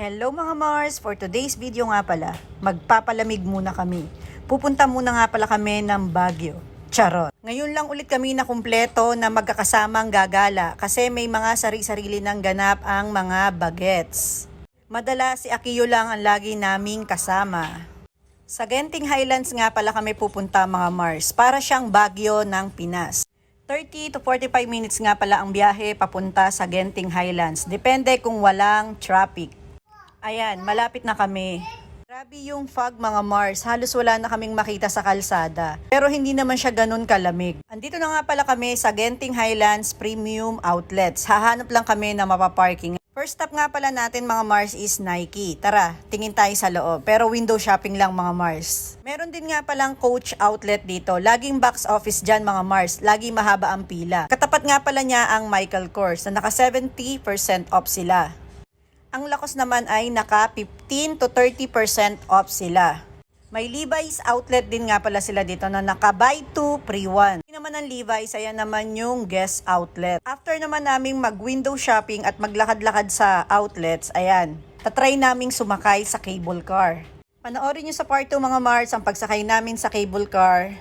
Hello mga Mars! For today's video nga pala, magpapalamig muna kami. Pupunta muna nga pala kami ng Baguio. Charot! Ngayon lang ulit kami na kumpleto na magkakasamang gagala kasi may mga sari-sarili ng ganap ang mga bagets. Madalas si Akiyo lang ang lagi naming kasama. Sa Genting Highlands nga pala kami pupunta mga Mars, para siyang Baguio ng Pinas. 30 to 45 minutes nga pala ang biyahe papunta sa Genting Highlands. Depende kung walang traffic. Ayan, malapit na kami. Grabe yung fog mga Mars, halos wala na kaming makita sa kalsada. Pero hindi naman siya ganun kalamig. Andito na nga pala kami sa Genting Highlands Premium Outlets. Hahanap lang kami na mapaparking. First stop nga pala natin mga Mars is Nike. Tara, tingin tayo sa loob. Pero window shopping lang mga Mars. Meron din nga palang Coach outlet dito. Laging box office dyan mga Mars. Lagi mahaba ang pila. Katapat nga pala niya ang Michael Kors na naka 70% off sila. Ang Lacoste naman ay naka 15 to 30% off sila. May Levi's outlet din nga pala sila dito na naka buy 2 free 1. Hindi naman ang Levi's, ayan naman yung Guess outlet. After naman naming mag window shopping at maglakad-lakad sa outlets, ayan, tatry naming sumakay sa cable car. Panoorin nyo sa part 2 mga Mars ang pagsakay namin sa cable car.